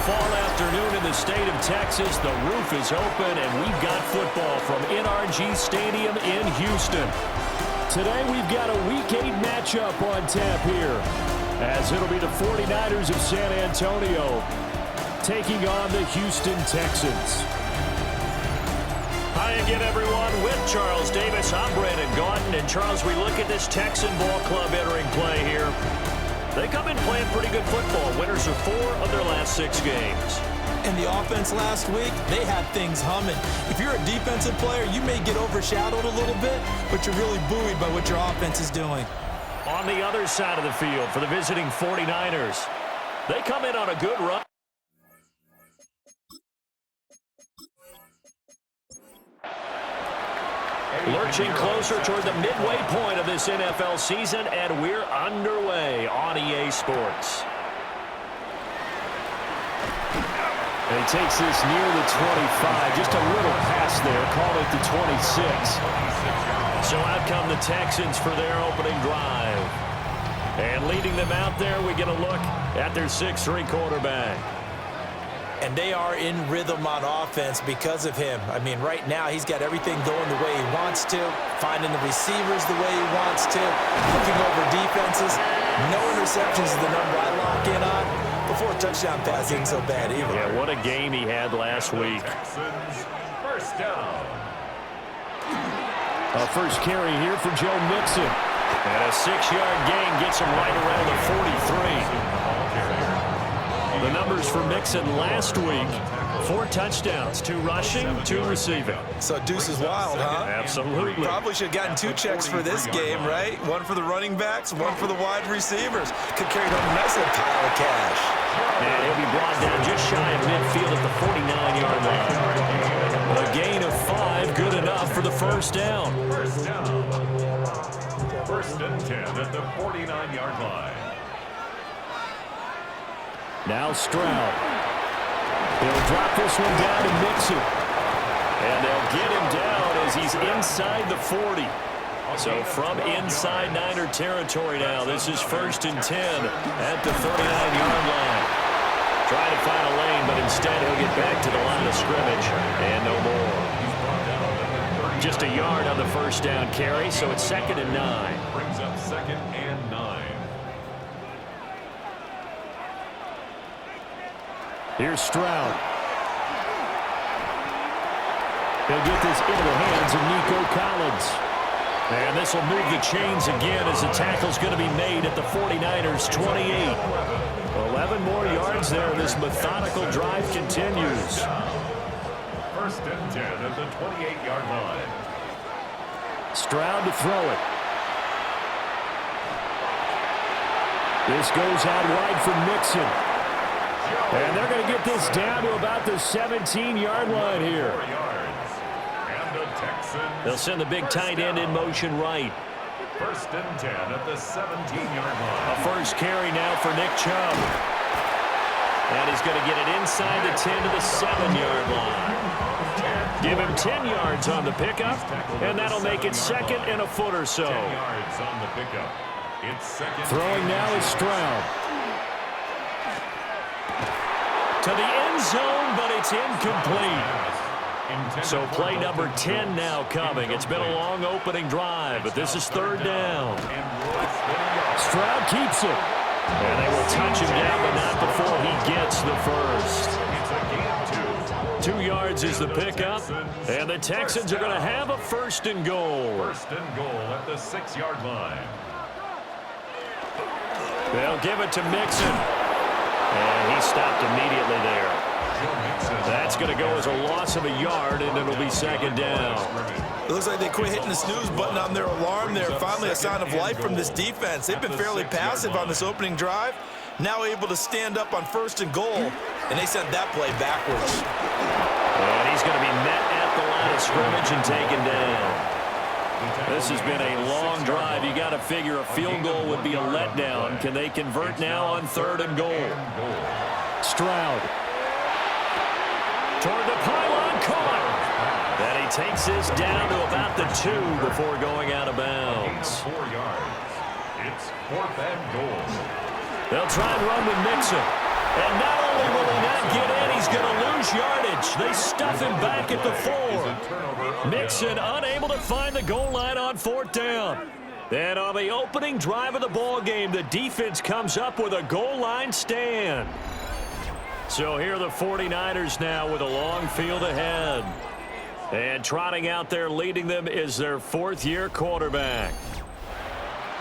fall afternoon in the state of Texas. The roof is open, and we've got football from NRG Stadium in Houston. Today, we've got a Week 8 matchup on tap here, as it'll be the 49ers of San Antonio taking on the Houston Texans. Hi again, everyone. With Charles Davis, I'm Brandon Gaudin. And, Charles, we look at this Texan ball club entering play here. They come in playing pretty good football. Winners of 4 of their last 6 games. And the offense last week, they had things humming. If you're a defensive player, you may get overshadowed a little bit, but you're really buoyed by what your offense is doing. On the other side of the field for the visiting 49ers, they come in on a good run. Lurching closer toward the midway point of this NFL season, and we're underway on EA Sports. And he takes this near the 25. Just a little pass there. Call it the 26. So out come the Texans for their opening drive. And leading them out there, we get a look at their 6'3" quarterback. And they are in rhythm on offense because of him. I mean, right now, he's got everything going the way he wants to, finding the receivers the way he wants to, looking over defenses. No interceptions is the number I lock in on. Before a touchdown pass isn't so bad either. Yeah, what a game he had last week. First down. A first carry here for Joe Mixon. And a 6-yard gain gets him right around the 43. The numbers for Mixon last week: 4 touchdowns, 2 rushing, 2 receiving. So deuce is wild, huh? Absolutely. Probably should have gotten 2 checks for this game, right? 1 for the running backs, 1 for the wide receivers. Could carry home a nice little pile of cash. And he'll be brought down just shy of midfield at the 49-yard line. A gain of 5, good enough for the first down. First down. First and 10 at the 49-yard line. Now Stroud. They'll drop this one down to Mixon. And they'll get him down as he's inside the 40. So from inside Niner territory now, this is first and 10 at the 39-yard line. Trying to find a lane, but instead he'll get back to the line of scrimmage. And no more. Just a yard on the first down carry, so it's 2nd and 9. Brings up 2nd and 9. Here's Stroud. He'll get this into the hands of Nico Collins. And this will move the chains again as the tackle's going to be made at the 49ers' 28. 11 more yards there. This methodical drive continues. First and 10 at the 28-yard line. Stroud to throw it. This goes out wide for Mixon. And they're going to get this down to about the 17-yard line here. And the Texans. They'll send the big tight end in motion right. First and 10 at the 17-yard line. A first carry now for Nick Chubb. And he's going to get it inside the 10 to the 7-yard line. Give him 10 yards on the pickup, and that'll make it 2nd and a foot or so. 10 yards on the pickup. It's 2nd. Throwing now is Stroud. To the end zone, but it's incomplete. So play number 10 now coming. It's been a long opening drive, but this is 3rd down. Stroud keeps it. And they will touch him down, but not before he gets the first. 2 yards is the pickup, and the Texans are going to have a 1st and goal. 1st and goal at the 6-yard line. They'll give it to Mixon. And he stopped immediately there. That's going to go as a loss of a yard, and it'll be 2nd down. It looks like they quit hitting the snooze button on their alarm there. Finally a sign of life from this defense. They've been fairly passive on this opening drive. Now able to stand up on 1st and goal, and they sent that play backwards. And he's going to be met at the line of scrimmage and taken down. This has been a long drive. You got to figure a field goal would be a letdown. Can they convert now on 3rd and goal? Stroud. Toward the pylon, caught. And he takes this down to about the 2 before going out of bounds. 4 yards. It's 4th and goal. They'll try and run with Mixon. And not only will he not get in, he's going to lose yardage. They stuff him back at the 4. Mixon unable to find the goal line on 4th down. And on the opening drive of the ball game, the defense comes up with a goal line stand. So here are the 49ers now with a long field ahead. And trotting out there leading them is their 4th-year quarterback.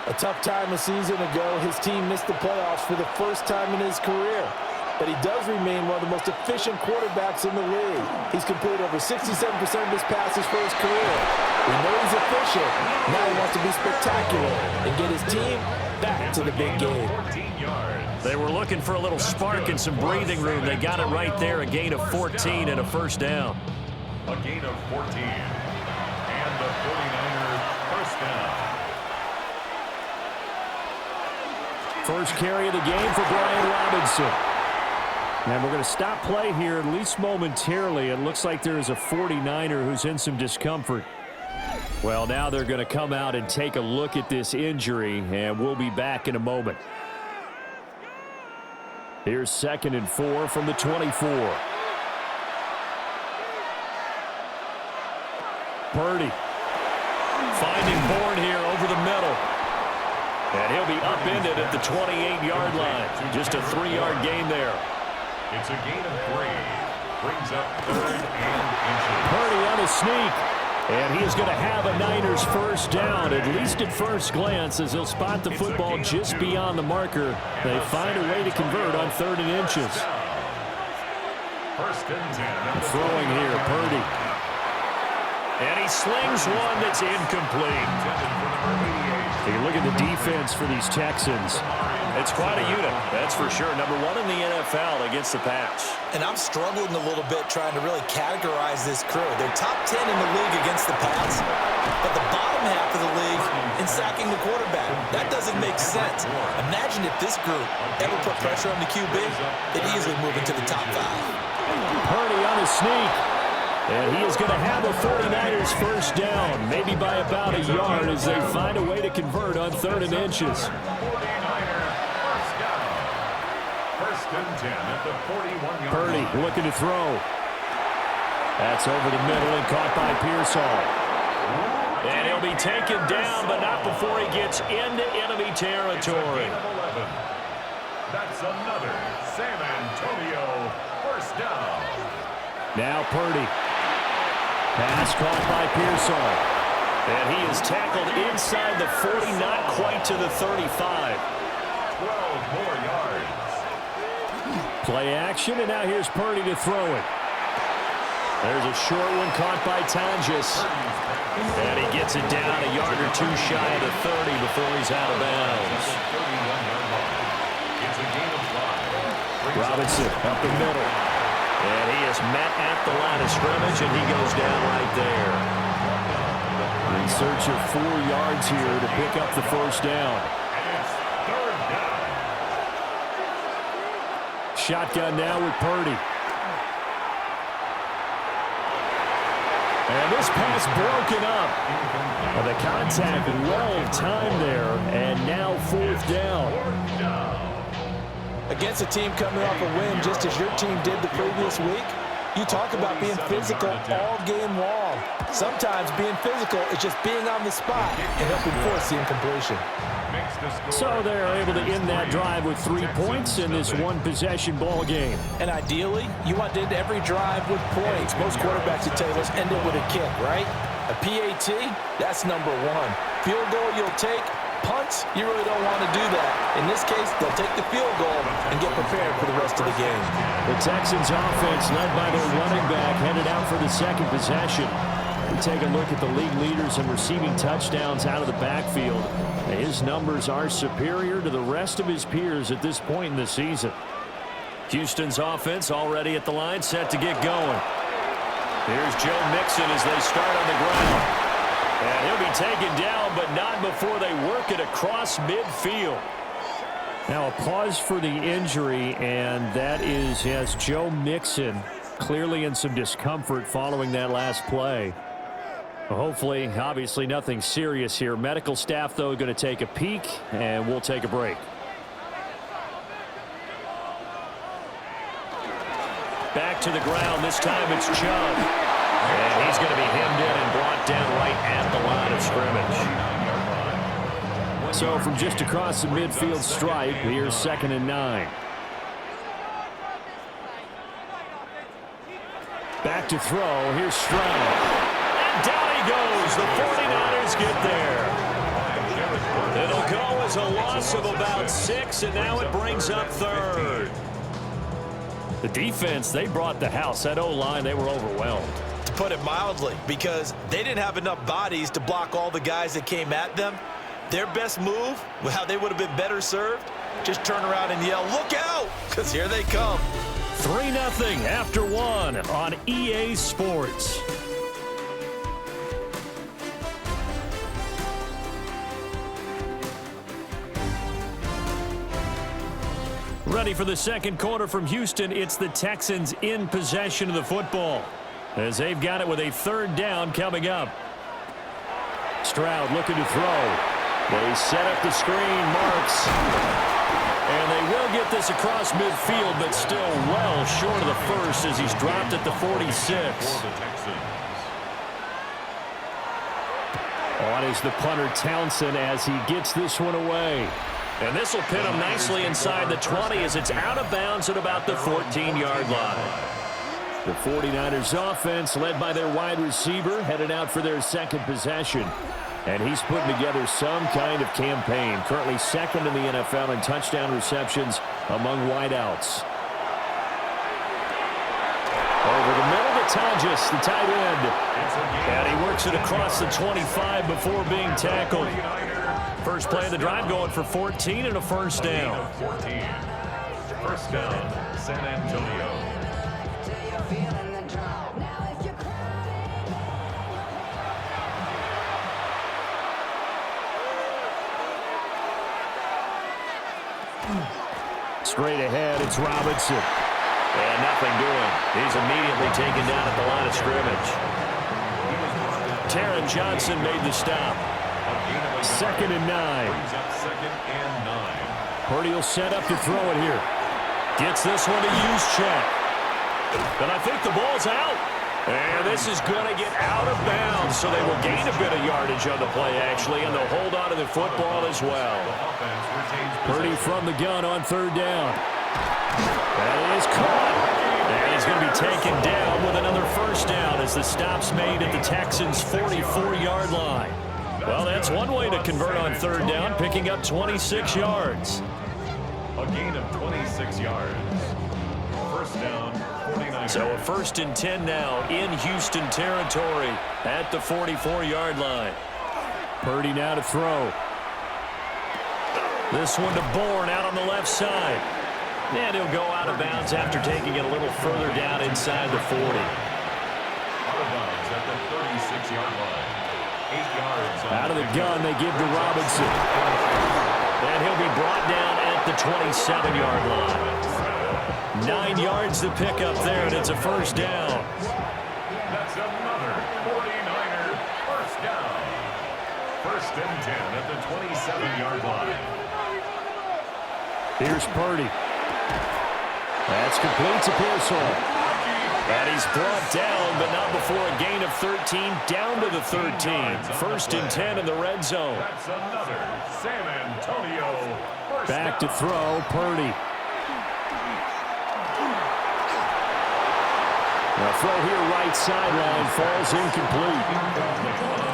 A tough time a season ago, his team missed the playoffs for the first time in his career. But he does remain one of the most efficient quarterbacks in the league. He's completed over 67% of his passes for his career. We know he's efficient. Now he wants to be spectacular and get his team back to the big game. They were looking for a little spark and some breathing room. They got it right there, a gain of 14 and a first down. A gain of 14. And the 49ers first down. First carry of the game for Brian Robinson. And we're going to stop play here, at least momentarily. It looks like there is a 49er who's in some discomfort. Well, now they're going to come out and take a look at this injury, and we'll be back in a moment. Here's 2nd and 4 from the 24. Purdy finding Bourne here over the middle. And he'll be upended at the 28-yard line. Just a 3-yard gain there. It's a gain of 3. Brings up 3rd and inches. Purdy on a sneak. And he is going to have a Niners first down, at least at first glance, as he'll spot the football just beyond the marker. They find a way to convert on 3rd and inches. First and 10. Throwing here, Purdy. And he slings one that's incomplete. You look at the defense for these Texans. It's quite a unit, that's for sure. Number 1 in the NFL against the pass. And I'm struggling a little bit trying to really categorize this crew. They're top 10 in the league against the pass, but the bottom half of the league in sacking the quarterback. That doesn't make sense. Imagine if this group ever put pressure on the QB, they'd easily move into the top 5. Purdy on a sneak. And he is going to have a 49ers first down, maybe by about a yard as they find a way to convert on 3rd and inches. 49er first down. First and 10 at the 41-yard Purdy line. looking to throw. That's over the middle and caught by Pearsall. And he'll be taken down, but not before he gets into enemy territory. That's another San Antonio first down. Now Purdy. Pass caught by Pearsall. And he is tackled inside the 40, not quite to the 35. 12 more yards. Play action, and now here's Purdy to throw it. There's a short one caught by Tonjes. And he gets it down a yard or 2 shy of the 30 before he's out of bounds. Robinson up the middle. And he is met at the line of scrimmage, and he goes down right there. In search of 4 yards here to pick up the first down. Shotgun now with Purdy. And this pass broken up. Well, the contact well timed there, and now 4th down. Against a team coming off a win just as your team did the previous week, you talk about being physical all game long. Sometimes being physical is just being on the spot and helping force the incompletion. So they're able to end that drive with 3 points in this one-possession ball game. And ideally, you want to end every drive with points. Most quarterbacks would tell you, let's end it with a kick, right? A PAT, that's number 1. Field goal you'll take. Punts, you really don't want to do that. In this case, they'll take the field goal and get prepared for the rest of the game. The Texans offense led by their running back headed out for the second possession. We take a look at the league leaders in receiving touchdowns out of the backfield. His numbers are superior to the rest of his peers at this point in the season. Houston's offense already at the line, set to get going. Here's Joe Mixon as they start on the ground. And he'll be taken down, but not before they work it across midfield. Now a pause for the injury, and that is as Joe Mixon clearly in some discomfort following that last play. Well, hopefully, obviously nothing serious here. Medical staff, though, going to take a peek, and we'll take a break. to the ground. This time it's Chubb. And he's going to be hemmed in and brought down right at the line of scrimmage. So from just across the midfield stripe, here's 2nd and 9. Back to throw. Here's Stroud. And down he goes. The 49ers get there. It'll go as a loss of about 6, and now it brings up 3rd. The defense, they brought the house. That O-line, they were overwhelmed. To put it mildly, because they didn't have enough bodies to block all the guys that came at them. Their best move, how they would have been better served, just turn around and yell, "Look out!" because here they come. 3-0 after 1 on EA Sports. Ready for the second quarter from Houston. It's the Texans in possession of the football as they've got it with a 3rd down coming up. Stroud looking to throw. They set up the screen. Marks. And they will get this across midfield, but still well short of the first as he's dropped at the 46. On is the punter Townsend as he gets this one away. And this will pin him nicely inside the 20 as it's out of bounds at about the 14-yard line. The 49ers offense, led by their wide receiver, headed out for their 2nd possession. And he's putting together some kind of campaign. Currently 2nd in the NFL in touchdown receptions among wideouts. Over the middle to Tonjes, the tight end. And he works it across the 25 before being tackled. First play of the drive going for 14 and a 1st down. 1st down, San Antonio. Straight ahead, it's Robinson. And nothing doing. He's immediately taken down at the line of scrimmage. Taron Johnson made the stop. 2nd and 9. Purdy will set up to throw it here. Gets this one to Juszczyk. And I think the ball's out. And this is going to get out of bounds, so they will gain a bit of yardage on the play, actually, and they'll hold on to the football as well. Purdy from the gun on 3rd down. That is caught. And he's going to be taken down with another 1st down as the stop's made at the Texans' 44-yard line. Well, that's one way to convert on 3rd down, picking up 26 yards. A gain of 26 yards. 1st down, 49. So a 1st and 10 now in Houston territory at the 44-yard line. Purdy now to throw. This one to Bourne out on the left side. And he'll go out of bounds after taking it a little further down inside the 40. Out of bounds at the 36-yard line. 8 yards. Out of the gun, they give to Robinson. And he'll be brought down at the 27-yard line. 9 yards to pick up there, and it's a 1st down. That's another 49er 1st down. 1st and 10 at the 27-yard line. Here's Purdy. That's complete to Pearsall. And he's brought down, but not before a gain of 13, down to the 13. 1st and 10 in the red zone. That's another San Antonio 1st Back to down. throw, Purdy. The throw here right sideline falls incomplete.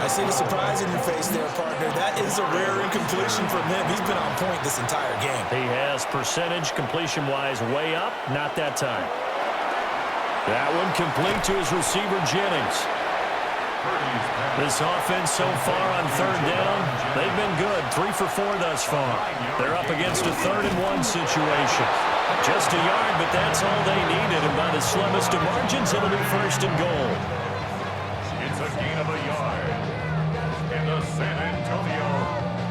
I see the surprise in your face there, partner. That is a rare incompletion from him. He's been on point this entire game. He has percentage completion-wise way up, not that time. That one complete to his receiver, Jennings. This offense so far on 3rd down, they've been good. 3 for 4 thus far. They're up against a 3rd and 1 situation. Just a yard, but that's all they needed. And by the slimmest of margins, it'll be 1st and goal. It's a gain of a yard. And the San Antonio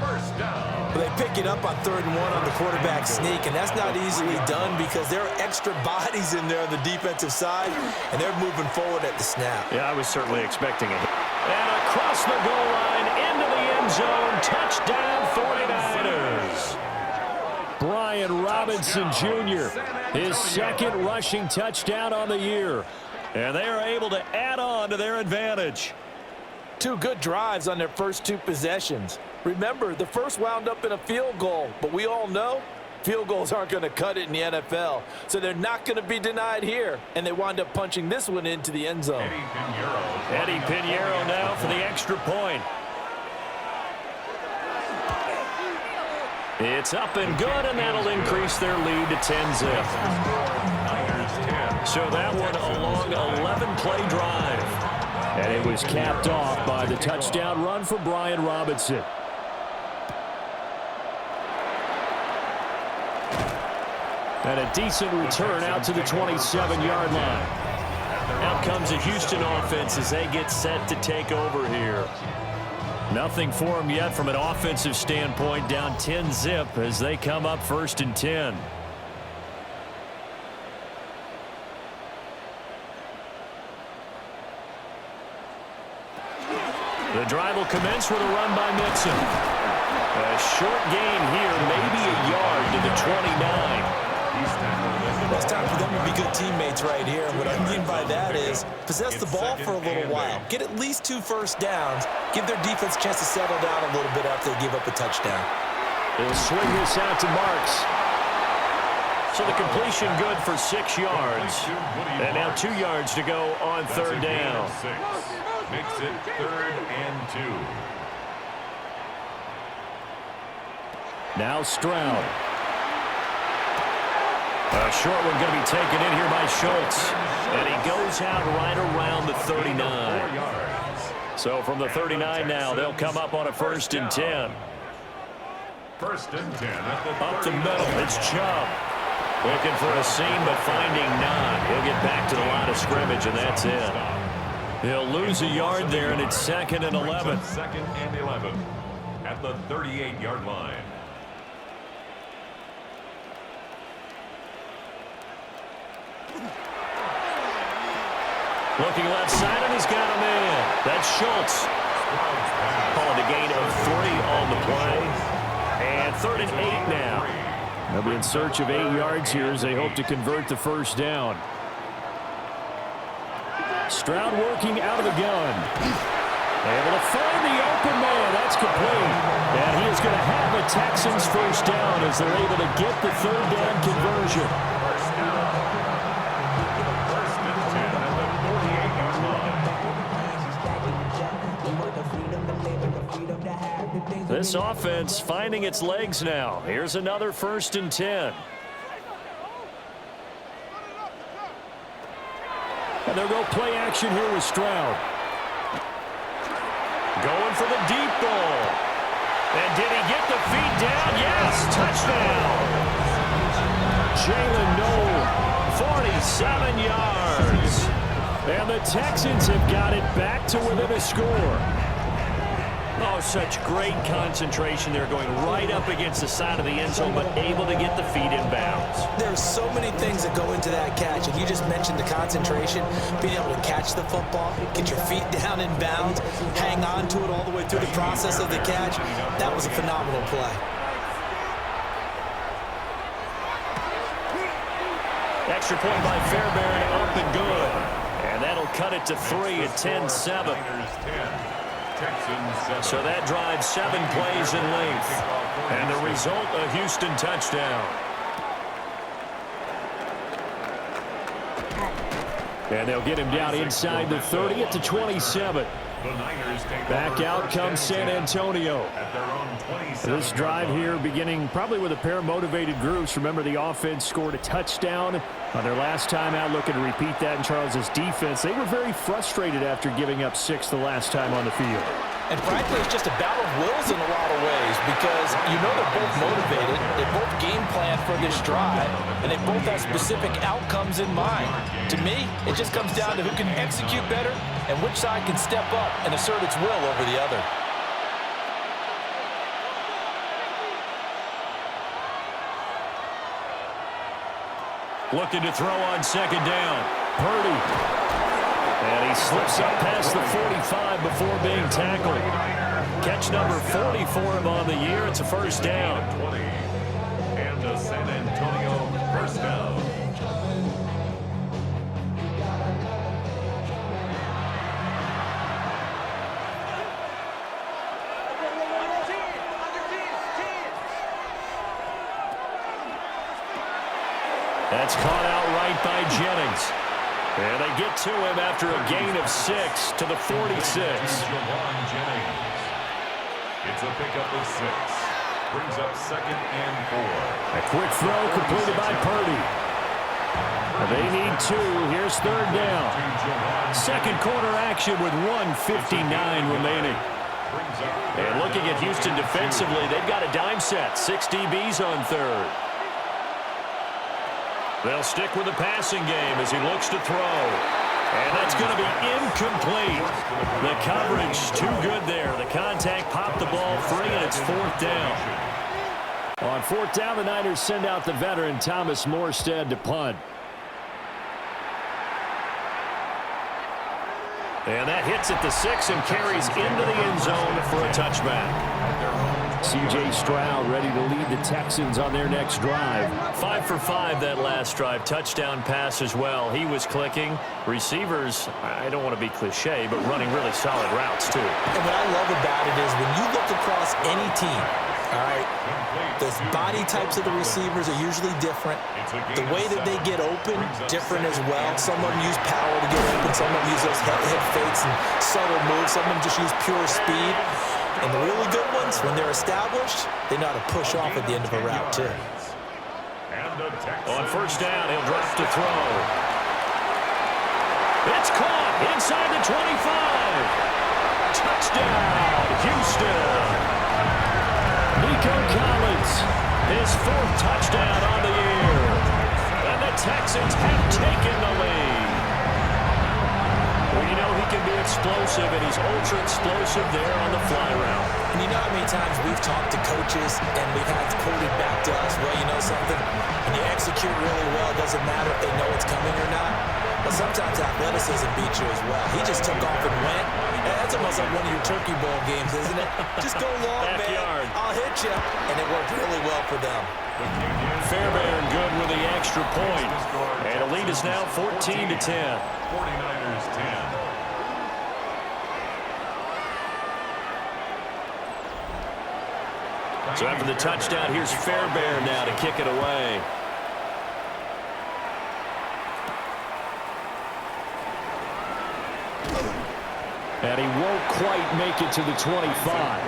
1st down. They pick it up on 3rd and 1 on the quarterback sneak, and that's not easily done because there are extra bodies in there on the defensive side, and they're moving forward at the snap. Yeah, I was certainly expecting it. And across the goal line, into the end zone, touchdown 49ers. Brian Robinson Jr., his second rushing touchdown on the year. And they are able to add on to their advantage. 2 good drives on their first 2 possessions. Remember, the first wound up in a field goal, but we all know field goals aren't going to cut it in the NFL, so they're not going to be denied here, and they wind up punching this one into the end zone. Eddie Pinheiro now for the extra point. It's up and good, and that'll increase their lead to 10-zip. So that one a long 11-play drive. And it was capped off by the touchdown run for Brian Robinson. And a decent return out to the 27-yard line. Out comes the Houston offense as they get set to take over here. Nothing for them yet from an offensive standpoint, down 10-zip as they come up 1st and 10. The drive will commence with a run by Mixon. A short gain here, maybe a yard to the 29. It's time for them to be good teammates right here. And what I mean by that is possess the ball for a little while. Get at least 2 first downs. Give their defense a chance to settle down a little bit after they give up a touchdown. They'll swing this out to Marks. So the completion good for 6 yards. And now 2 yards to go on 3rd down. Makes it 3rd and 2. Now Stroud. A short one going to be taken in here by Schultz. And he goes out right around the 39. So from the 39 now, they'll come up on a 1st and 10. 1st and 10 at the Up the middle, it's Chubb. Looking for a seam, but finding none. He'll get back to the line of scrimmage, and that's it. He'll lose a yard there, and it's 2nd and 11. 2nd and 11 at the 38-yard line. Looking left side, and he's got a man. That's Schultz. Calling a gain of 3 on the play. And 3rd and 8 now. They'll be in search of 8 yards here as they hope to convert the 1st down. Stroud working out of the gun. Able to find the open man. That's complete. And he is going to have a Texans 1st down as they're able to get the 3rd down conversion. This offense finding its legs now. Here's another 1st and 10. And they'll go play action here with Stroud. Going for the deep ball. And did he get the feet down? Yes, touchdown. Jalen Noel, 47 yards. And the Texans have got it back to within a score. Oh, such great concentration. They're going right up against the side of the end zone, but able to get the feet in bounds. There's so many things that go into that catch, and you just mentioned the concentration, being able to catch the football, get your feet down in bounds, hang on to it all the way through the process of the catch. That was a phenomenal play. Extra point by Fairbairn, up and good. And that'll cut it to 3 at 10-7. So that drives 7 plays in length. And the result, a Houston touchdown. And they'll get him down inside the 30 at the 27. Back out comes San Antonio. This drive here beginning probably with a pair of motivated groups. Remember, the offense scored a touchdown on their last time out. Looking to repeat that in Charles' defense. They were very frustrated after giving up 6 the last time on the field. And frankly, it's just a battle of wills in a lot of ways because you know they're both motivated, they both game plan for this drive, and they both have specific outcomes in mind. To me, it just comes down to who can execute better and which side can step up and assert its will over the other. Looking to throw on 2nd down. Purdy. And he slips up past the 45 before being tackled. Catch number 40 for him on the year. It's a 1st down. And a San Antonio, first down. That's caught out right by Jennings. And they get to him after a gain of 6 to the 46. It's a pickup of 6. Brings up 2nd and 4. A quick throw completed by Purdy. They need 2. Here's 3rd down. Second quarter action with 1:59 remaining. And looking at Houston defensively, they've got a dime set. 6 DBs on 3rd. They'll stick with the passing game as he looks to throw. And that's going to be incomplete. The coverage too good there. The contact popped the ball free, and it's 4th down. On 4th down, the Niners send out the veteran Thomas Morstead to punt. And that hits at the 6 and carries into the end zone for a touchback. C.J. Stroud ready to lead the Texans on their next drive. 5 for 5 that last drive. Touchdown pass as well. He was clicking. Receivers, I don't want to be cliche, but running really solid routes too. And what I love about it is when you look across any team, all right, the body types of the receivers are usually different. The way that they get open, different as well. Some of them use power to get open. Some of them use those head fakes and subtle moves. Some of them just use pure speed. And the really good ones, when they're established, they know how to push off at the end of a route, too. On 1st down, he'll drop to throw. It's caught inside the 25. Touchdown, Houston. Nico Collins, his 4th touchdown on the year. And the Texans have taken the lead. Well, you know he can be explosive, and he's ultra-explosive there on the fly route. And you know how many times we've talked to coaches and we've had quoted back to us, well, you know something? When you execute really well, it doesn't matter if they know it's coming or not. But sometimes athleticism beats you as well. He just took off and went. And that's almost like one of your Turkey Bowl games, isn't it? Just go long, man. I'll hit you. And it worked really well for them. Fairbairn good with the extra point. And the lead is now 14-10. 49ers 10. So after the touchdown, here's Fairbairn now to kick it away. And he won't quite make it to the 25.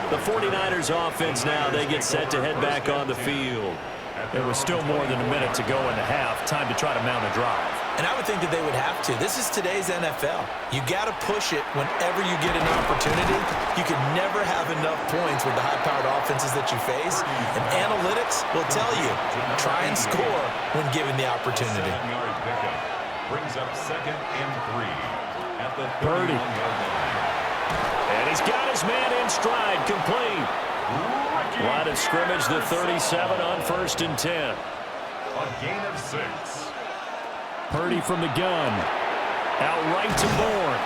The 49ers offense now, they get set to head back on the field. There was still more than a minute to go in the half. Time to try to mount a drive. And I would think that they would have to. This is today's NFL. You got to push it whenever you get an opportunity. You can never have enough points with the high-powered offenses that you face. And analytics will tell you, try and score when given the opportunity. Brings up 2nd and 3 at the Purdy. And he's got his man in stride, complete. Line of scrimmage, the 37 on 1st and 10. A gain of 6. Purdy from the gun. Out right to Bourne.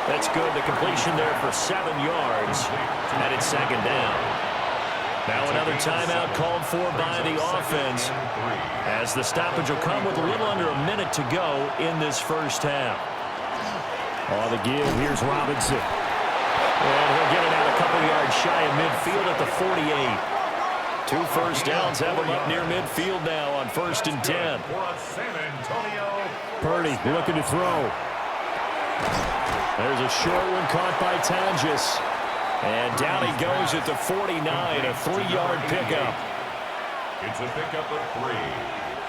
That's good. The completion there for 7 yards. And it's 2nd down. Now another timeout called for by the offense, as the stoppage will come with a little under a minute to go in this first half. On the give, here's Robinson. And he'll get it out a couple yards shy of midfield at the 48. 2 first downs have him up near midfield now on 1st and 10. Purdy looking to throw. There's a short one caught by Tonjes. And down he goes at the 49, a 3-yard pickup. It's a pickup of 3.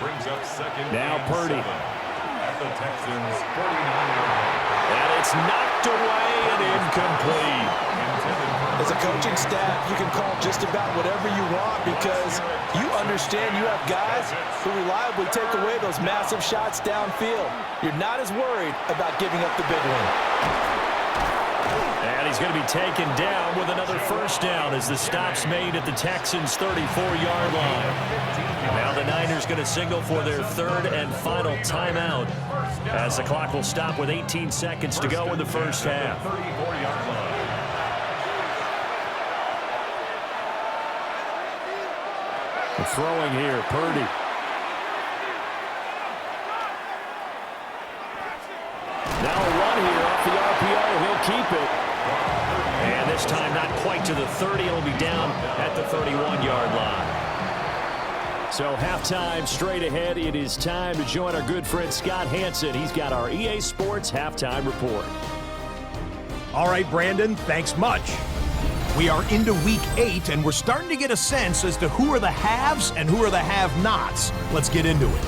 Brings up 2nd now Purdy. At the Texans' 49. And it's knocked away and incomplete. As a coaching staff, you can call just about whatever you want because you understand you have guys who reliably take away those massive shots downfield. You're not as worried about giving up the big one. And he's going to be taken down with another first down as the stop's made at the Texans' 34-yard line. Now the Niners going to signal for their 3rd and final timeout as the clock will stop with 18 seconds to go in the first half. Throwing here, Purdy. Now a run here off the RPO. He'll keep it. And this time not quite to the 30. It'll be down at the 31-yard line. So halftime straight ahead. It is time to join our good friend Scott Hansen. He's got our EA Sports halftime report. All right, Brandon, thanks much. We are into week 8, and we're starting to get a sense as to who are the haves and who are the have-nots. Let's get into it.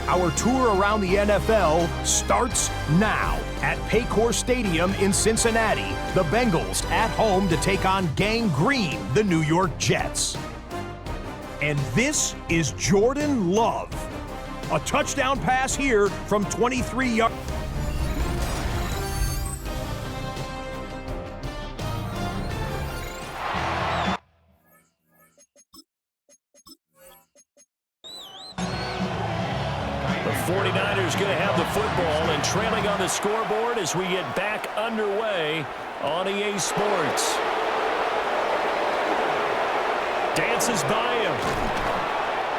Our tour around the NFL starts now at Paycor Stadium in Cincinnati. The Bengals at home to take on Gang Green, the New York Jets. And this is Jordan Love. A touchdown pass here from 23 yards. The 49ers going to have the football and trailing on the scoreboard as we get back underway on EA Sports. Dances by him.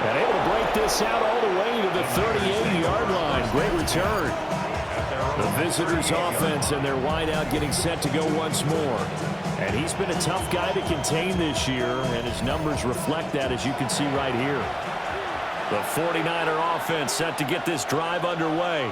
And able to break this out all the way to the 38-yard line. Great return. The visitors' offense and their wideout getting set to go once more. And he's been a tough guy to contain this year, and his numbers reflect that, as you can see right here. The 49er offense set to get this drive underway.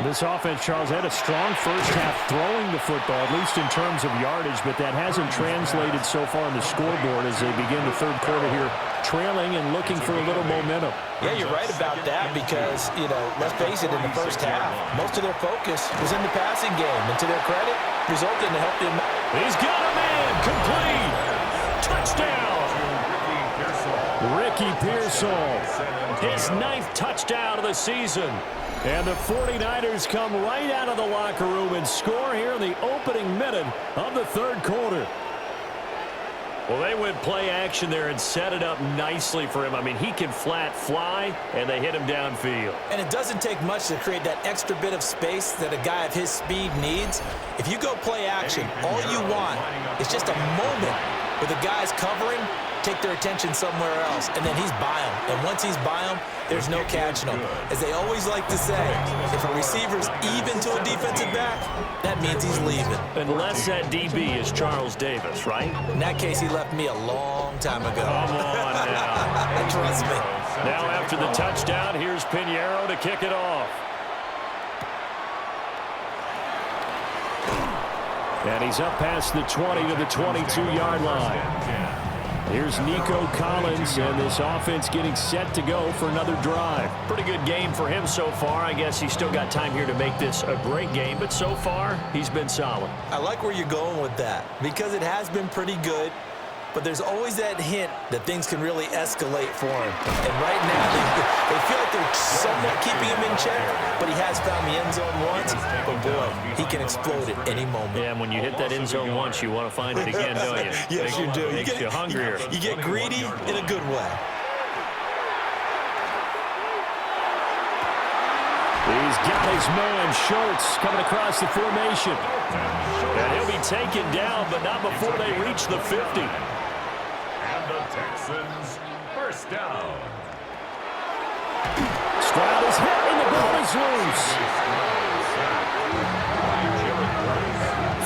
This offense, Charles, had a strong first half throwing the football, at least in terms of yardage, but that hasn't translated so far on the scoreboard as they begin the third quarter here, trailing and looking for a little momentum. Yeah, you're right about that because, let's face it, in the first half, most of their focus was in the passing game. And to their credit, resulted in a healthy amount. He's got a man, complete, touchdown. Ricky Pearsall, his 9th touchdown of the season. And the 49ers come right out of the locker room and score here in the opening minute of the third quarter. Well, they went play action there and set it up nicely for him. I mean, he can flat fly, and they hit him downfield. And it doesn't take much to create that extra bit of space that a guy of his speed needs. If you go play action, all you want is just a moment where the guy's covering, take their attention somewhere else, and then he's by him. And once he's by him, there's no catching him. As they always like to say, if a receiver's even to a defensive back, that means he's leaving. Unless that DB is Charles Davis, right? In that case, he left me a long time ago. Come on now. Trust me. Now after the touchdown, here's Pinheiro to kick it off. And he's up past the 20 to the 22-yard line. Here's Nico Collins, and this offense getting set to go for another drive. Pretty good game for him so far. I guess he's still got time here to make this a great game, but so far, he's been solid. I like where you're going with that because it has been pretty good, but there's always that hint that things can really escalate for him. And right now, they feel like they're somewhat keeping him in check, but he has found the end zone once. But, boy, he can explode at any moment. Yeah, and when you hit that end zone once, you want to find it again, don't you? Yes, you do. Makes you hungrier. You get greedy in a good way. He's got his man, Schultz, coming across the formation. And he'll be taken down, but not before they reach the 50. And the Texans first down. Stroud is hit, and the ball is loose.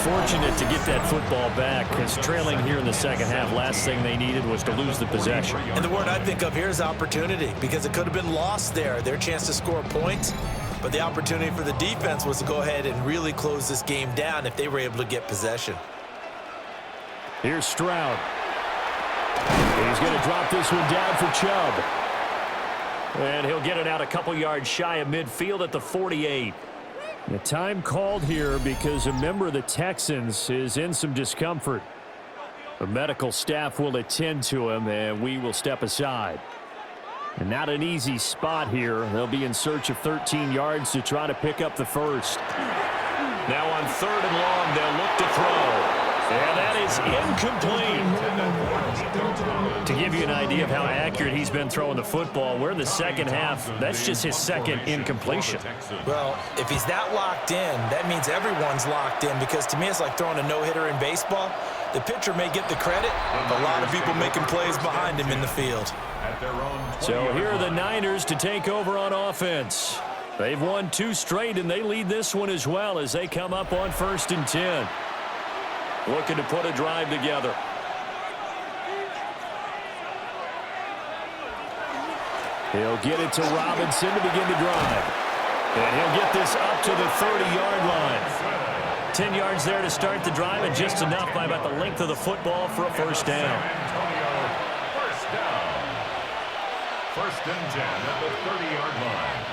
Fortunate to get that football back, because trailing here in the second half, last thing they needed was to lose the possession. And the word I think of here is opportunity, because it could have been lost there, their chance to score points. But the opportunity for the defense was to go ahead and really close this game down if they were able to get possession. Here's Stroud. He's going to drop this one down for Chubb. And he'll get it out a couple yards shy of midfield at the 48. The time called here because a member of the Texans is in some discomfort. The medical staff will attend to him, and we will step aside. And not an easy spot here. They'll be in search of 13 yards to try to pick up the first. Now on 3rd and long, they'll look to throw. And that is incomplete. To give you an idea of how accurate he's been throwing the football, we're in the second half. That's just his second incompletion. Well, if he's that locked in, that means everyone's locked in, because to me it's like throwing a no-hitter in baseball. The pitcher may get the credit, but a lot of people making plays behind him in the field. So here are the Niners to take over on offense. They've won 2 straight, and they lead this one as well as they come up on 1st and 10. Looking to put a drive together. He'll get it to Robinson to begin the drive. And he'll get this up to the 30-yard line. 10 yards there to start the drive, and just enough by about the length of the football for a first down. First down. 1st and 10 at the 30-yard line.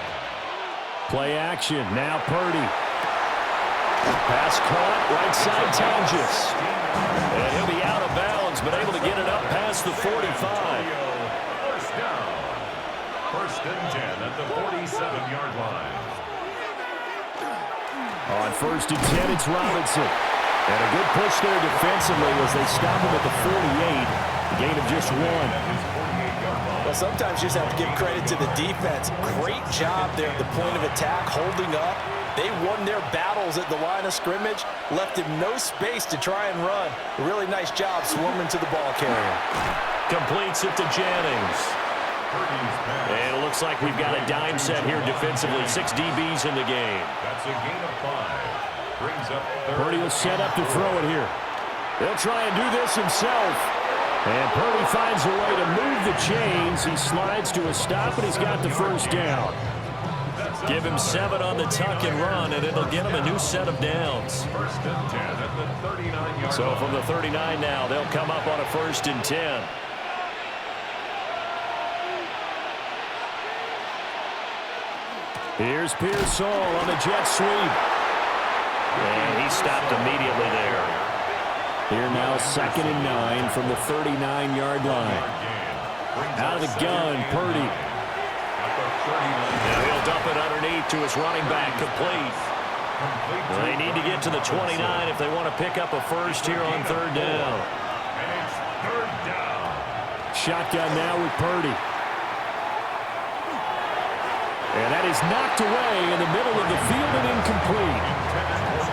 Play action. Now Purdy. Pass caught. Right side Tonjes. And he'll be out of bounds, but able to get it up past the 45. First down. 1st and 10 at the 47-yard line. On 1st and 10, it's Robinson. And a good push there defensively as they stop him at the 48. A gain of just 1. Well, sometimes you just have to give credit to the defense. Great job there at the point of attack, holding up. They won their battles at the line of scrimmage, left him no space to try and run. A really nice job swarming to the ball carrier. Completes it to Jennings. And it looks like we've got a dime set here defensively. 6 DBs in the game. That's a gain of 5. Brings up Purdy will set up to throw it here. He'll try and do this himself. And Purdy finds a way to move the chains. He slides to a stop, and he's got the first down. Give him 7 on the tuck and run, and it'll get him a new set of downs. 1st and 10 at the 39-yard So line. from the 39 now, they'll come up on a 1st and 10. Here's Pearsall on the jet sweep. And he stopped immediately there. Here now 2nd and 9 from the 39-yard line. Out of the gun, Purdy. Now he'll dump it underneath to his running back, complete. They need to get to the 29 if they want to pick up a first here on 3rd down. And it's 3rd down. Shotgun now with Purdy. And that is knocked away in the middle of the field and incomplete.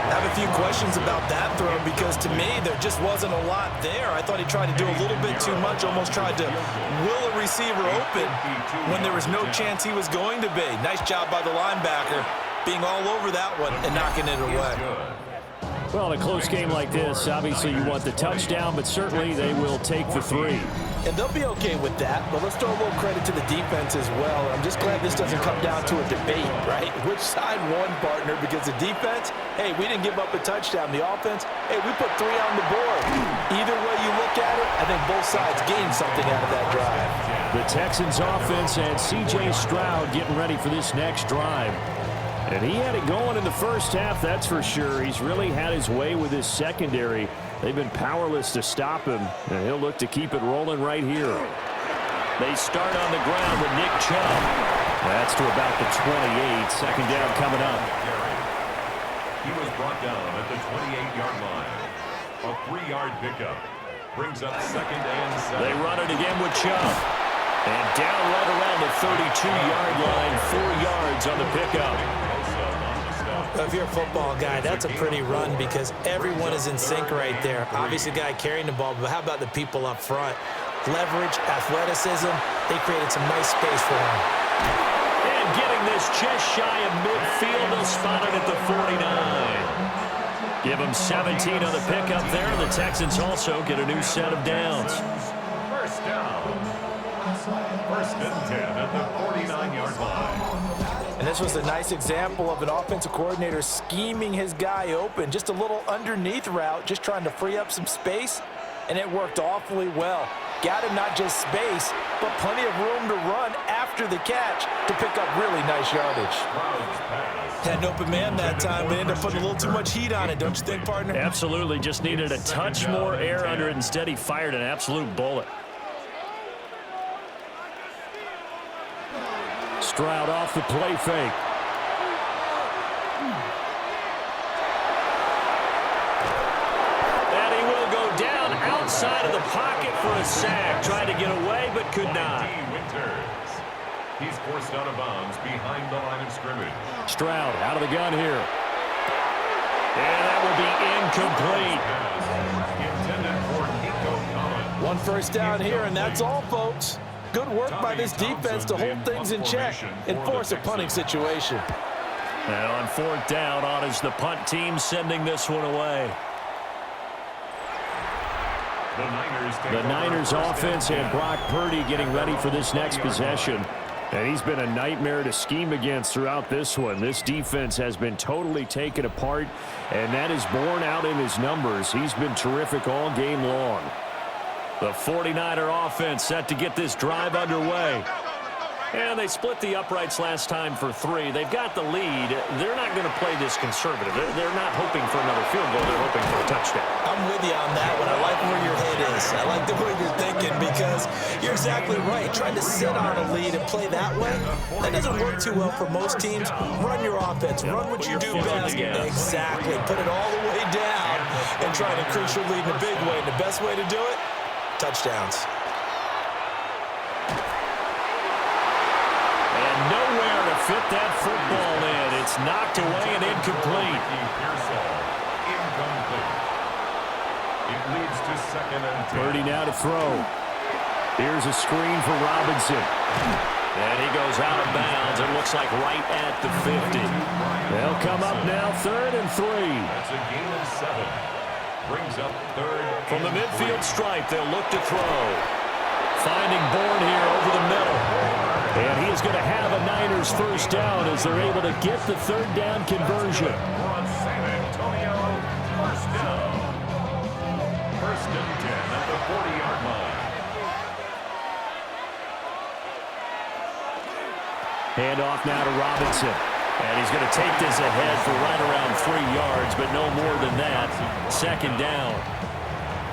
I have a few questions about that throw because to me there just wasn't a lot there. I thought he tried to do a little bit too much, almost tried to will a receiver open when there was no chance he was going to be. Nice job by the linebacker being all over that one and knocking it away. Well, in a close game like this, obviously you want the touchdown, but certainly they will take the 3. And they'll be okay with that, but let's throw a little credit to the defense as well. I'm just glad this doesn't come down to a debate, right? Which side won, partner? Because the defense, hey, we didn't give up a touchdown. The offense, hey, we put 3 on the board. Either way you look at it, I think both sides gained something out of that drive. The Texans offense and C.J. Stroud getting ready for this next drive. And he had it going in the first half, that's for sure. He's really had his way with his secondary. They've been powerless to stop him, and he'll look to keep it rolling right here. They start on the ground with Nick Chubb. That's to about the 28. 2nd down coming up. He was brought down at the 28-yard line. A 3-yard pickup. Brings up 2nd and 7. They run it again with Chubb. And down right around the 32-yard line, 4 yards on the pickup. If you're a football guy, that's a pretty run because everyone is in sync right there. Obviously, the guy carrying the ball, but how about the people up front? Leverage, athleticism, they created some nice space for him. And getting this just shy of midfield, they'll spot it at the 49. Give them 17 on the pickup there, and the Texans also get a new set of downs. First down. 1st and 10 at the 49-yard line. And this was a nice example of an offensive coordinator scheming his guy open. Just a little underneath route, just trying to free up some space, and it worked awfully well. Got him not just space, but plenty of room to run after the catch to pick up really nice yardage. Had an open man that time, but ended up putting a little too much heat on it, don't you think, partner? Absolutely, just needed a touch more air under it. Instead, he fired an absolute bullet. Stroud off the play fake. And he will go down outside of the pocket for a sack. Tried to get away, but could not. He's forced out of bounds behind the line of scrimmage. Stroud out of the gun here. And that will be incomplete. Intended One first down here, and that's all, folks. Good work by this defense to hold things in check and force a punting situation. And on fourth down, on is the punt team sending this one away. The Niners offense and Brock Purdy getting ready for this next possession. And he's been a nightmare to scheme against throughout this one. This defense has been totally taken apart, and that is borne out in his numbers. He's been terrific all game long. The 49er offense set to get this drive underway. And they split the uprights last time for 3. They've got the lead. They're not going to play this conservative. They're not hoping for another field goal. They're hoping for a touchdown. I'm with you on that one. I like where your head is. I like the way you're thinking because you're exactly right. Trying to sit on a lead and play that way, that doesn't work too well for most teams. Run your offense. Run what you do best. Exactly. Put it all the way down and try to increase your lead in a big way. And the best way to do it, touchdowns. Nowhere to fit that football in. It's knocked away and incomplete. It leads to 2nd and 10. Purdy now to throw. Here's a screen for Robinson. And he goes out of bounds. It looks like right at the 50. They'll come up now 3rd and 3. That's a gain of 7. Brings up 3rd. From the midfield stripe, they'll look to throw. Finding Bourne here over the middle. And he is going to have a Niners first down as they're able to get the 3rd down conversion. San Antonio, first down. 1st and 10 at the 40-yard line. Hand off now to Robinson. And he's going to take this ahead for right around 3 yards, but no more than that. 2nd down.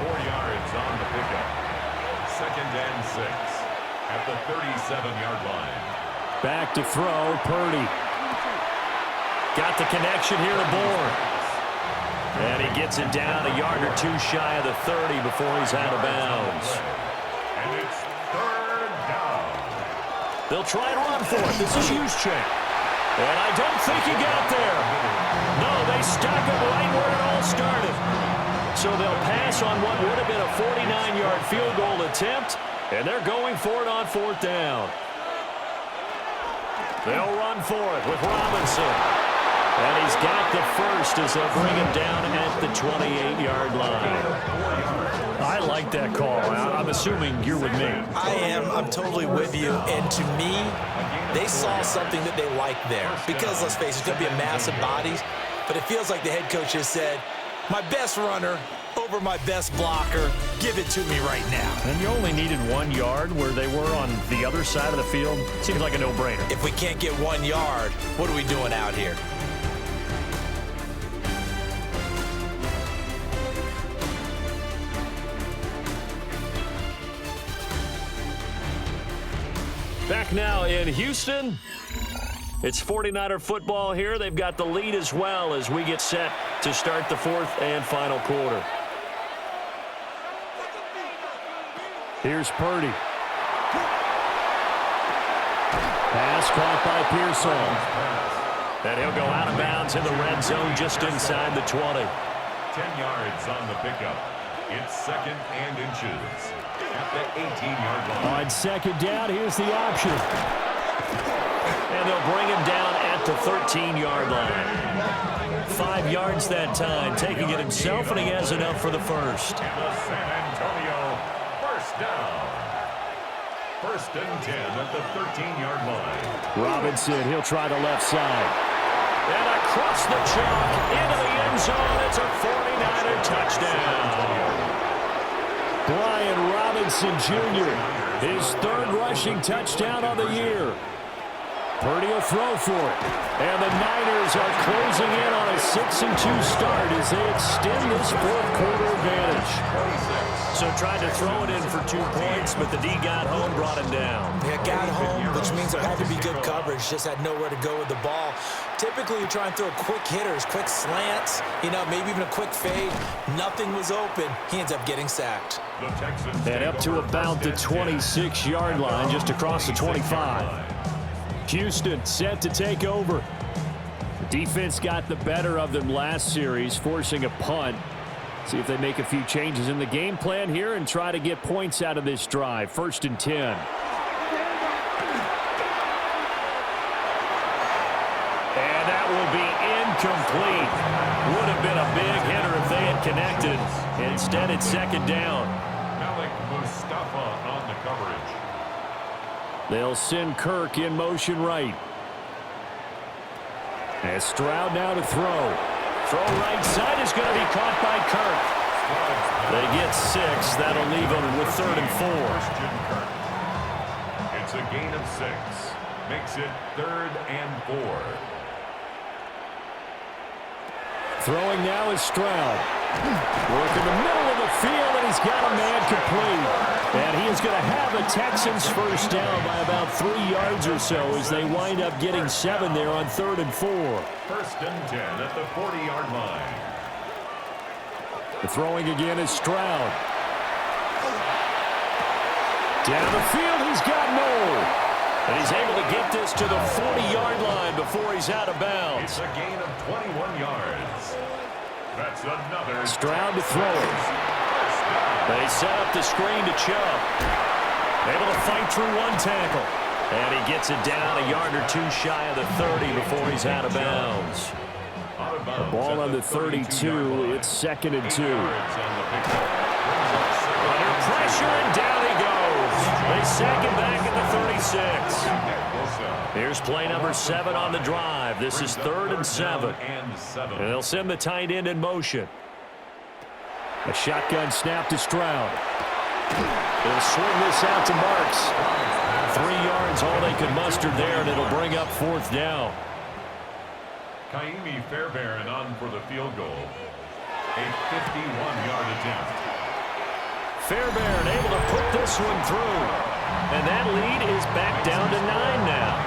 4 yards on the pickup. 2nd and 6. At the 37-yard line. Back to throw, Purdy. Got the connection here to Bourne. And he gets it down a yard or 2 shy of the 30 before he's out of bounds. And it's 3rd down. They'll try and run for it. This is Juszczyk. And I don't think he got there. No, they stuck him right where it all started. So they'll pass on what would have been a 49-yard field goal attempt. And they're going for it on 4th down. They'll run for it with Robinson. And he's got the first as they'll bring him down at the 28-yard line. I like that call. I'm assuming you're with me. I am. I'm totally with you. And to me, they saw something that they liked there. Because, let's face it, it's going to be a mass of bodies. But it feels like the head coach has said, my best runner over my best blocker, give it to me right now. And you only needed 1 yard where they were on the other side of the field. Seems like a no-brainer. If we can't get 1 yard, what are we doing out here? Back now in Houston. It's 49er football here. They've got the lead as well as we get set to start the 4th and final quarter. Here's Purdy. Pass caught by Pearsall. And he'll go out of bounds in the red zone just inside the 20. 10 yards on the pickup. It's 2nd and inches at the 18-yard line. On 2nd down, here's the option. And they'll bring him down at the 13-yard line. 5 yards that time, taking it himself, and he has enough for the first. And the San Antonio first down. 1st and 10 at the 13-yard line. Robinson, he'll try the left side. And across the chalk, into the end zone. It's a 49er touchdown. Brian Robinson Jr., his 3rd rushing touchdown of the year. Purdy will throw for it. And the Niners are closing in on a 6-2 start as they extend this 4th quarter advantage. So tried to throw it in for 2 points, but the D got home, brought him down. Yeah, got home, which means there had to be good coverage. Just had nowhere to go with the ball. Typically, you try and throw quick hitters, quick slants, maybe even a quick fade. Nothing was open. He ends up getting sacked. And up to about the 26-yard line, just across the 25. Houston set to take over. The defense got the better of them last series, forcing a punt. See if they make a few changes in the game plan here and try to get points out of this drive. 1st and 10. And that will be incomplete. Would have been a big hitter if they had connected. Instead, it's 2nd down. Mustafa on the coverage. They'll send Kirk in motion right. As Stroud now to throw. Throw right side is going to be caught by Kirk. They get 6. That'll leave them with 3rd and 4. It's a gain of 6. Makes it 3rd and 4. Throwing now is Stroud. Work in the middle of the field, and he's got a man complete. And he is going to have the Texans first down by about 3 yards or so as they wind up getting 7 there on 3rd and 4. 1st and 10 at the 40-yard line. The throwing again is Stroud. Down the field, he's got Noel. And he's able to get this to the 40-yard line before he's out of bounds. It's a gain of 21 yards. That's another. Stroud to throw. They set up the screen to Chubb. Able to fight through 1 tackle. And he gets it down a yard or 2 shy of the 30 before he's out of bounds. The ball on the 32. It's 2nd and 2. Under pressure, and down he goes. They sack him back at the 36. Here's play number 7 on the drive. This is 3rd and 7. And they'll send the tight end in motion. A shotgun snap to Stroud. They'll swing this out to Marks. 3 yards, all they could muster there, and it'll bring up 4th down. Kaimi Fairbairn on for the field goal. A 51-yard attempt. Fairbairn able to put this one through. And that lead is back down to 9 now.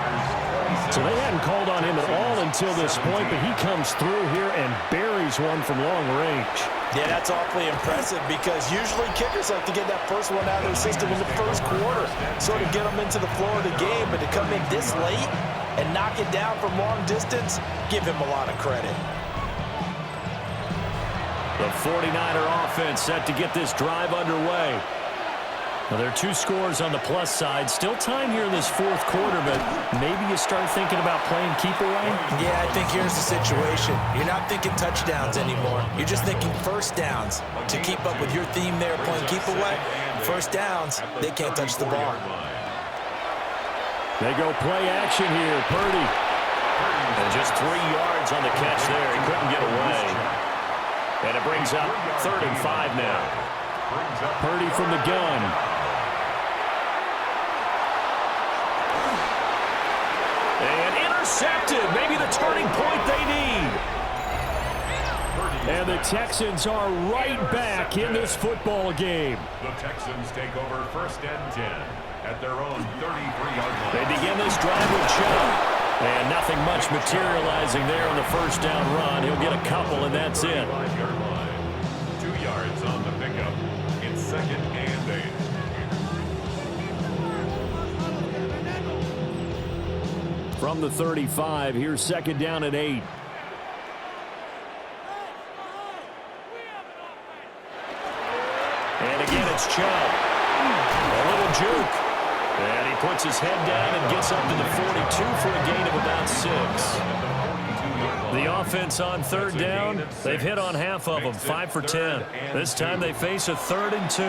So they hadn't called on him at all until this point, but he comes through here and buries one from long range. Yeah, that's awfully impressive because usually kickers like to get that first one out of their system in the first quarter, sort of get them into the flow of the game, but to come in this late and knock it down from long distance, give him a lot of credit. The 49er offense set to get this drive underway. Now, there are 2 scores on the plus side. Still time here in this 4th quarter, but maybe you start thinking about playing keep away? Yeah, I think here's the situation. You're not thinking touchdowns anymore. You're just thinking first downs. To keep up with your theme there, playing keep away, first downs, they can't touch the ball. They go play action here. Purdy. And just 3 yards on the catch there. He couldn't get away. And it brings up 3rd and 5 now. Purdy from the gun. And intercepted. Maybe the turning point they need. And the Texans are right back in this football game. The Texans take over 1st and 10 at their own 33-yard line. They begin this drive with Chubb. And nothing much materializing there on the first down run. He'll get a couple, and that's it. 2 yards on the pickup. It's 2nd and 8. From the 35, here's 2nd down and 8. And again, it's Chubb. A little juke. And he puts his head down and gets up to the 42 for a gain of about 6. The offense on 3rd down, they've hit on half of them, 5 for 10. This time they face a 3rd and 2.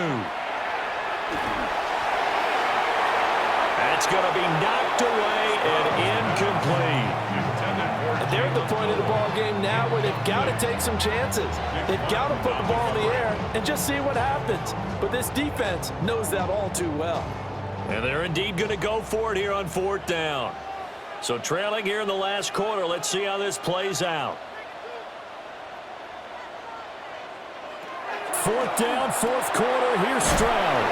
That's going to be knocked away and incomplete. They're at the point of the ball game now where they've got to take some chances. They've got to put the ball in the air and just see what happens. But this defense knows that all too well. And they're indeed going to go for it here on 4th down. So trailing here in the last quarter, let's see how this plays out. 4th down, 4th quarter, here's Stroud.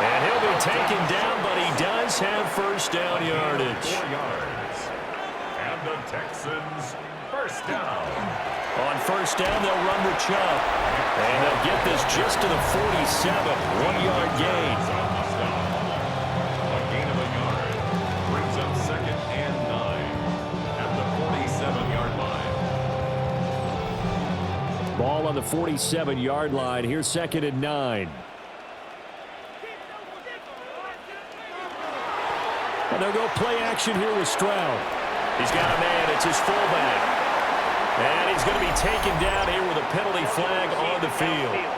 And he'll be taken down, but he does have first down yardage. 4 yards. And the Texans first down. On first down, they'll run with Chubb. And they'll get this just to the 47, 1-yard gain. A gain of a yard. Brings up 2nd and 9 at the 47-yard line. Ball on the 47-yard line. Here's 2nd and 9. And they'll go play action here with Stroud. He's got a man. It's his fullback. And he's going to be taken down here with a penalty flag on the field.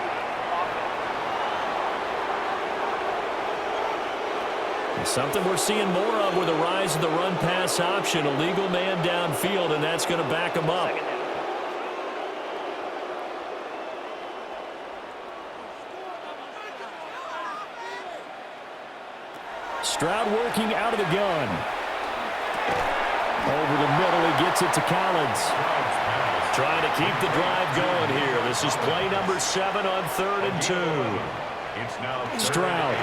Something we're seeing more of with the rise of the run-pass option. A legal man downfield, and that's going to back him up. Stroud working out of the gun. Over the middle, he gets it to Collins. Trying to keep the drive going here. This is play number 7 on 3rd and 2. It's now Stroud.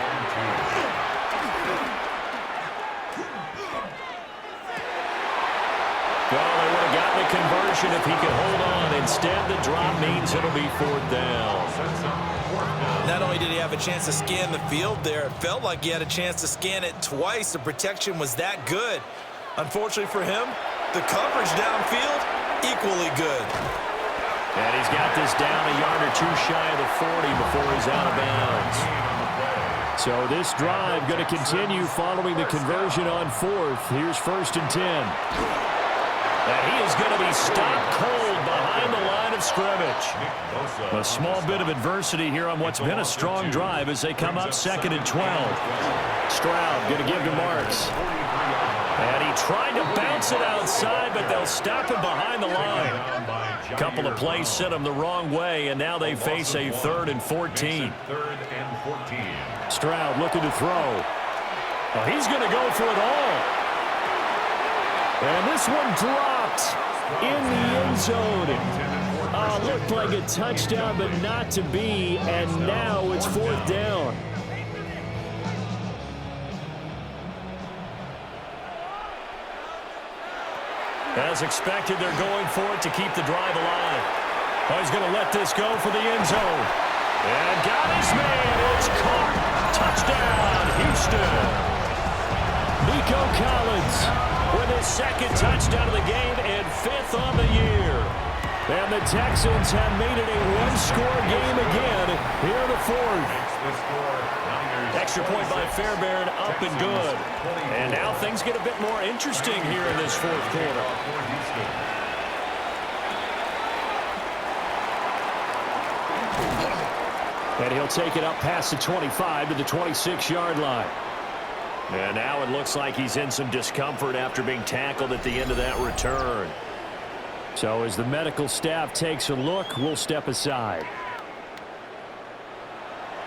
Well, they would have gotten a conversion if he could hold on. Instead, the drop means it'll be 4th down. Not only did he have a chance to scan the field there, it felt like he had a chance to scan it twice. The protection was that good. Unfortunately for him, the coverage downfield, equally good. And he's got this down a yard or two shy of the 40 before he's out of bounds. So this drive going to continue following the conversion on 4th. Here's 1st and 10. And he is going to be stopped cold behind the line of scrimmage. A small bit of adversity here on what's been a strong drive as they come up 2nd and 12. Stroud going to give to Marks. And he tried to bounce it outside, but they'll stop him behind the line. A couple of plays sent him the wrong way, and now they face a 3rd and 14. Stroud looking to throw. Well, he's going to go for it all. And this one dropped in the end zone. Looked like a touchdown, but not to be, and now it's 4th down. As expected, they're going for it to keep the drive alive. Oh, he's going to let this go for the end zone. And got his man. It's caught. Touchdown, Houston. Nico Collins with his 2nd touchdown of the game and 5th on the year. And the Texans have made it a one-score game again here in the 4th. Extra point by Fairbairn, up and good. And now things get a bit more interesting here in this 4th quarter. And he'll take it up past the 25 to the 26-yard line. And now it looks like he's in some discomfort after being tackled at the end of that return. So as the medical staff takes a look, we'll step aside.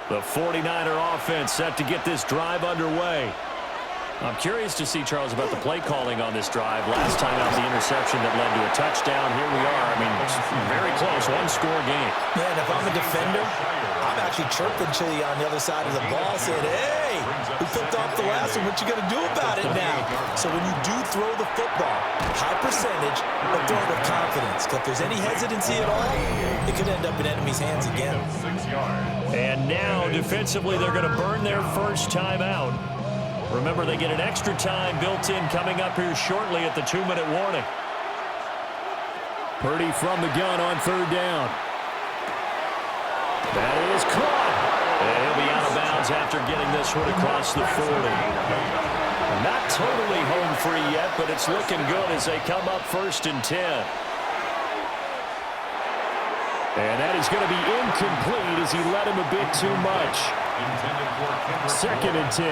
The 49er offense set to get this drive underway. I'm curious to see, Charles, about the play calling on this drive. Last time out, the interception that led to a touchdown. Here we are. I mean, it's very close, one-score game. Man, if I'm a defender, I'm actually chirping to you on the other side of the ball, saying, hey, we picked off the last one. What you going to do about it now? So when you do throw the football, high percentage, but throw it with confidence. Because if there's any hesitancy at all, it could end up in enemy's hands again. And now, defensively, they're going to burn their first timeout. Remember, they get an extra time built in coming up here shortly at the 2-minute warning. Purdy from the gun on 3rd down. That is caught. And he'll be out of bounds after getting this one across the 40. Not totally home free yet, but it's looking good as they come up 1st and 10. And that is going to be incomplete as he led him a bit too much. 2nd and 10.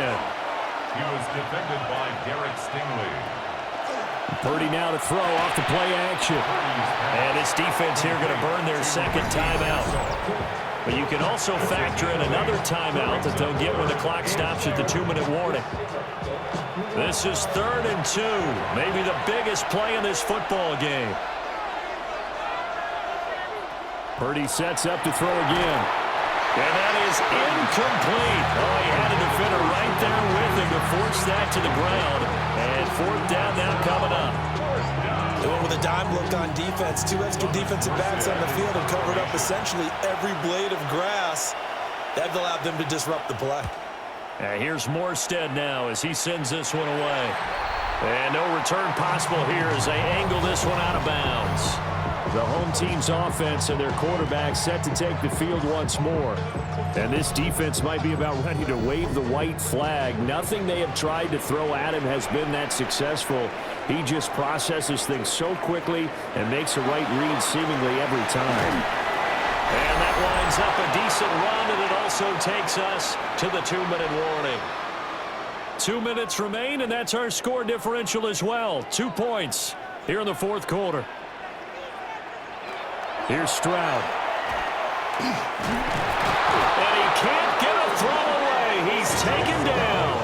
He was defended by Derek Stingley. Purdy now to throw off the play action. And this defense here going to burn their 2nd timeout. But you can also factor in another timeout that they'll get when the clock stops at the 2-minute warning. This is 3rd and 2. Maybe the biggest play in this football game. Purdy sets up to throw again. And that is incomplete. Oh, he had a defender right there with him to force that to the ground. And 4th down now coming up. They went with a dime look on defense. 2 extra defensive backs on the field and covered up essentially every blade of grass. That allowed them to disrupt the play. And here's Morstead now as he sends this one away. And no return possible here as they angle this one out of bounds. The home team's offense and their quarterback set to take the field once more. And this defense might be about ready to wave the white flag. Nothing they have tried to throw at him has been that successful. He just processes things so quickly and makes a right read seemingly every time. And that winds up a decent run, and it also takes us to the 2-minute warning. 2 minutes remain, and that's our score differential as well. 2 points here in the fourth quarter. Here's Stroud. And he can't get a throw away. He's taken down.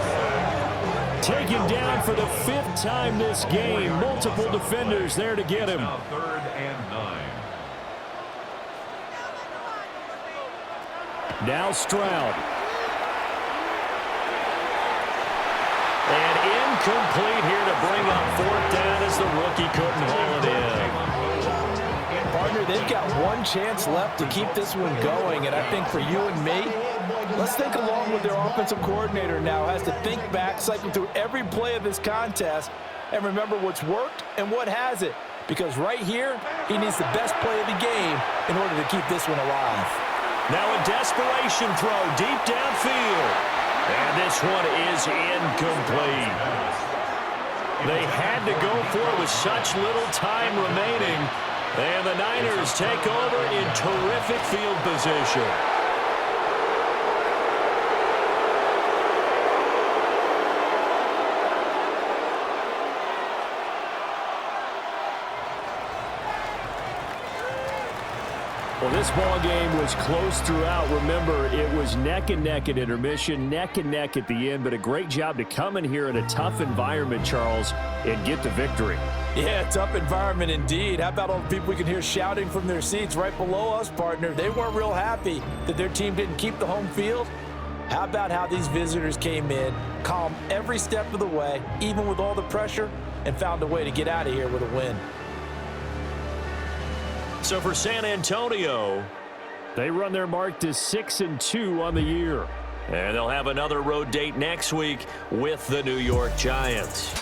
Taken down for the 5th time this game. Multiple defenders there to get him. Now 3rd and 9. Now Stroud. And incomplete here to bring up 4th down as the rookie couldn't haul it in. Partner, they've got one chance left to keep this one going, and I think for you and me, let's think along with their offensive coordinator now has to think back, cycle through every play of this contest, and remember what's worked and what hasn't. Because right here, he needs the best play of the game in order to keep this one alive. Now a desperation throw deep downfield. And this one is incomplete. They had to go for it with such little time remaining. And the Niners take over in terrific field position. Well, this ball game was close throughout. Remember, it was neck and neck at intermission, neck and neck at the end, but a great job to come in here in a tough environment, Charles, and get the victory. Yeah, tough environment indeed. How about all the people we can hear shouting from their seats right below us, partner? They weren't real happy that their team didn't keep the home field. How about how these visitors came in, calm every step of the way, even with all the pressure, and found a way to get out of here with a win. So for San Antonio, they run their mark to 6-2 on the year. and they'll have another road date next week with the New York Giants.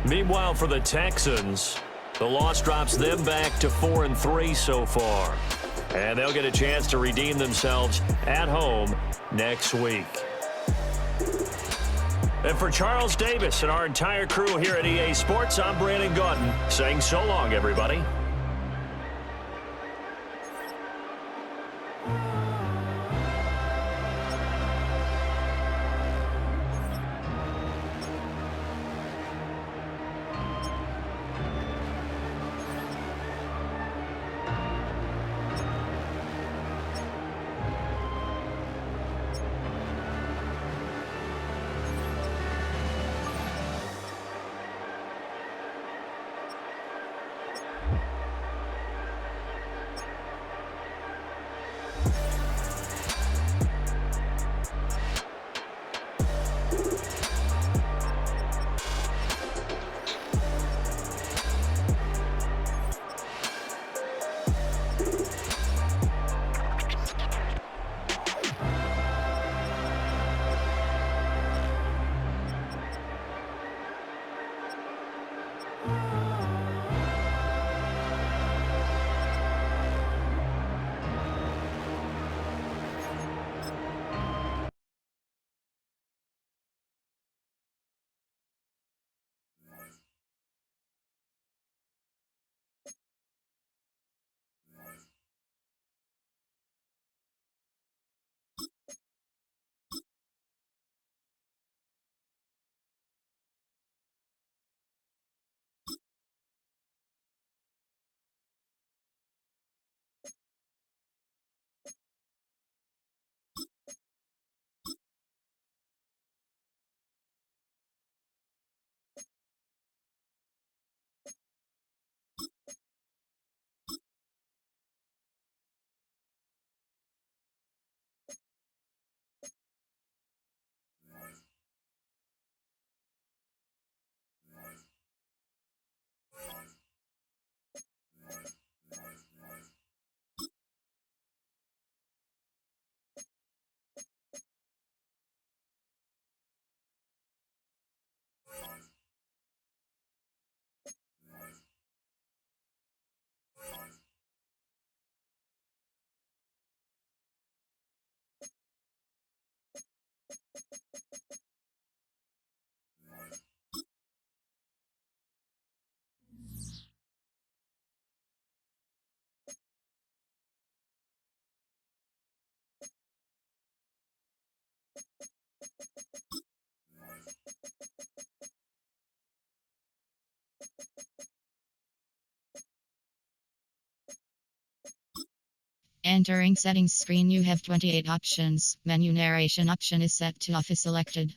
Meanwhile, for the Texans, the loss drops them back to 4-3 so far. And they'll get a chance to redeem themselves at home next week. And for Charles Davis and our entire crew here at EA Sports, I'm Brandon Gaudin saying so long, everybody. Entering settings screen, you have 28 options. Menu narration option is set to off is selected.